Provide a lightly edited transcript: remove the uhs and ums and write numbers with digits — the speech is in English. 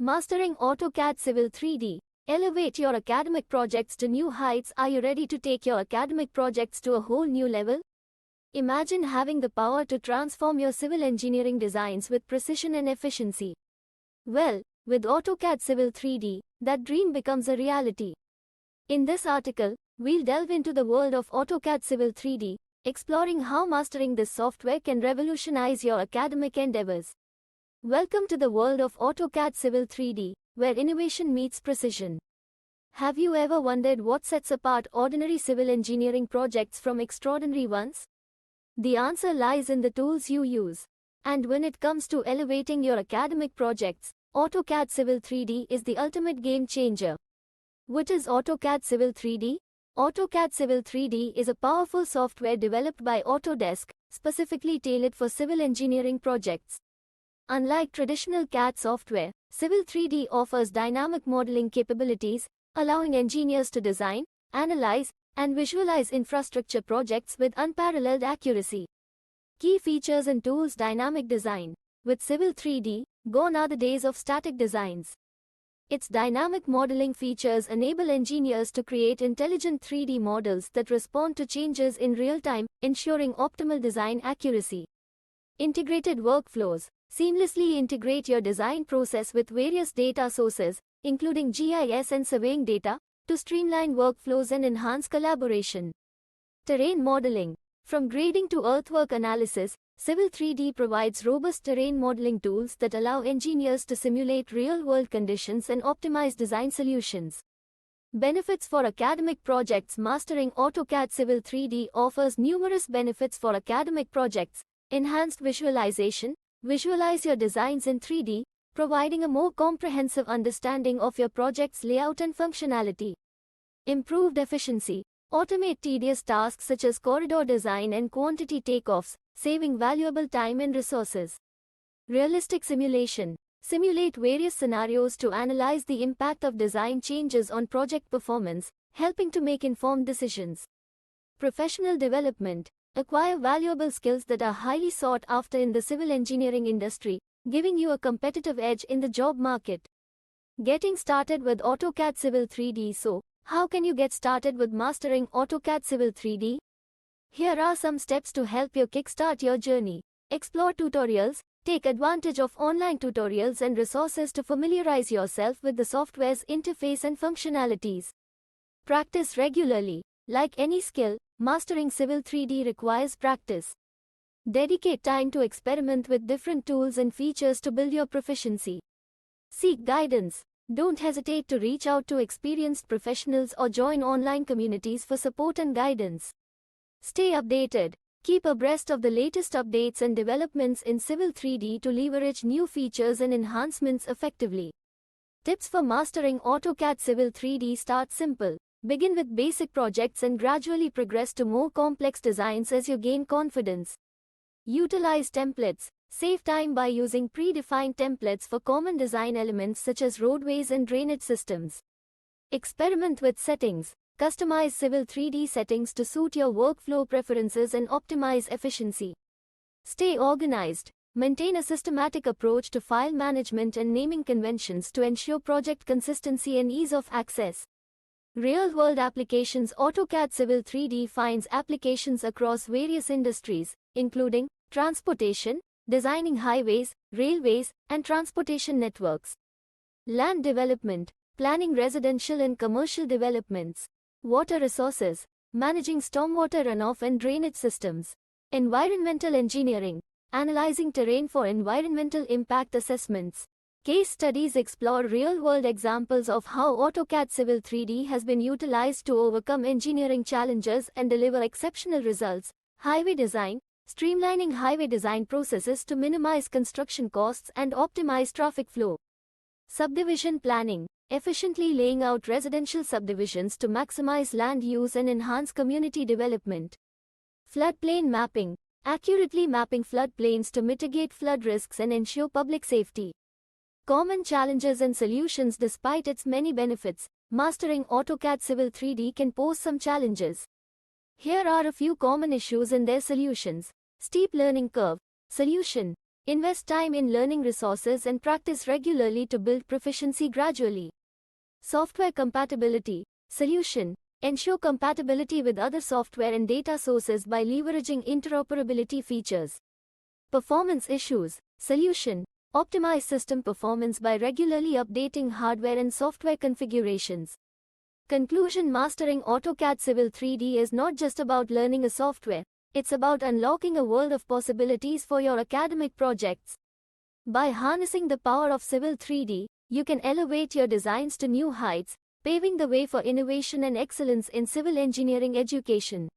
Mastering AutoCAD Civil 3D. Elevate your academic projects to new heights. Are you ready to take your academic projects to a whole new level? Imagine having the power to transform your civil engineering designs with precision and efficiency. Well, with AutoCAD Civil 3D, that dream becomes a reality. In this article, we'll delve into the world of AutoCAD Civil 3D, exploring how mastering this software can revolutionize your academic endeavors. Welcome to the world of AutoCAD Civil 3D, where innovation meets precision. Have you ever wondered what sets apart ordinary civil engineering projects from extraordinary ones? The answer lies in the tools you use. And when it comes to elevating your academic projects, AutoCAD Civil 3D is the ultimate game changer. What is AutoCAD Civil 3D? AutoCAD Civil 3D is a powerful software developed by Autodesk, specifically tailored for civil engineering projects. Unlike traditional CAD software, Civil 3D offers dynamic modeling capabilities, allowing engineers to design, analyze, and visualize infrastructure projects with unparalleled accuracy. Key features and tools: dynamic design. With Civil 3D, gone are the days of static designs. Its dynamic modeling features enable engineers to create intelligent 3D models that respond to changes in real time, ensuring optimal design accuracy. Integrated workflows. Seamlessly integrate your design process with various data sources, including GIS and surveying data, to streamline workflows and enhance collaboration. Terrain modeling. From grading to earthwork analysis, Civil 3D provides robust terrain modeling tools that allow engineers to simulate real-world conditions and optimize design solutions. Benefits for academic projects. Mastering AutoCAD Civil 3D offers numerous benefits for academic projects. Enhanced visualization. Visualize your designs in 3D, providing a more comprehensive understanding of your project's layout and functionality. Improved efficiency. Automate tedious tasks such as corridor design and quantity takeoffs, saving valuable time and resources. Realistic simulation. Simulate various scenarios to analyze the impact of design changes on project performance, helping to make informed decisions. Professional development. Acquire valuable skills that are highly sought after in the civil engineering industry, giving you a competitive edge in the job market. Getting started with AutoCAD Civil 3D. So, how can you get started with mastering AutoCAD Civil 3D? Here are some steps to help you kickstart your journey. Explore tutorials. Take advantage of online tutorials and resources to familiarize yourself with the software's interface and functionalities. Practice regularly. Like any skill, mastering Civil 3D requires practice. Dedicate time to experiment with different tools and features to build your proficiency. Seek guidance. Don't hesitate to reach out to experienced professionals or join online communities for support and guidance. Stay updated. Keep abreast of the latest updates and developments in Civil 3D to leverage new features and enhancements effectively. Tips for mastering AutoCAD Civil 3D. Start simple. Begin with basic projects and gradually progress to more complex designs as you gain confidence. Utilize templates. Save time by using predefined templates for common design elements such as roadways and drainage systems. Experiment with settings. Customize Civil 3D settings to suit your workflow preferences and optimize efficiency. Stay organized. Maintain a systematic approach to file management and naming conventions to ensure project consistency and ease of access. Real-world applications. AutoCAD Civil 3D finds applications across various industries, including transportation, designing highways, railways, and transportation networks. Land development, planning residential and commercial developments. Water resources, managing stormwater runoff and drainage systems. Environmental engineering, analyzing terrain for environmental impact assessments. Case studies explore real-world examples of how AutoCAD Civil 3D has been utilized to overcome engineering challenges and deliver exceptional results. Highway design, streamlining highway design processes to minimize construction costs and optimize traffic flow. Subdivision planning, efficiently laying out residential subdivisions to maximize land use and enhance community development. Floodplain mapping, accurately mapping floodplains to mitigate flood risks and ensure public safety. Common challenges and solutions. Despite its many benefits, mastering AutoCAD Civil 3D can pose some challenges. Here are a few common issues and their solutions. Steep learning curve. Solution: Invest time in learning resources and practice regularly to build proficiency gradually. Software compatibility. Solution. Ensure compatibility with other software and data sources by leveraging interoperability features. Performance issues. Solution. Optimize system performance by regularly updating hardware and software configurations. Conclusion. Mastering AutoCAD Civil 3D is not just about learning a software, it's about unlocking a world of possibilities for your academic projects. By harnessing the power of Civil 3D, you can elevate your designs to new heights, paving the way for innovation and excellence in civil engineering education.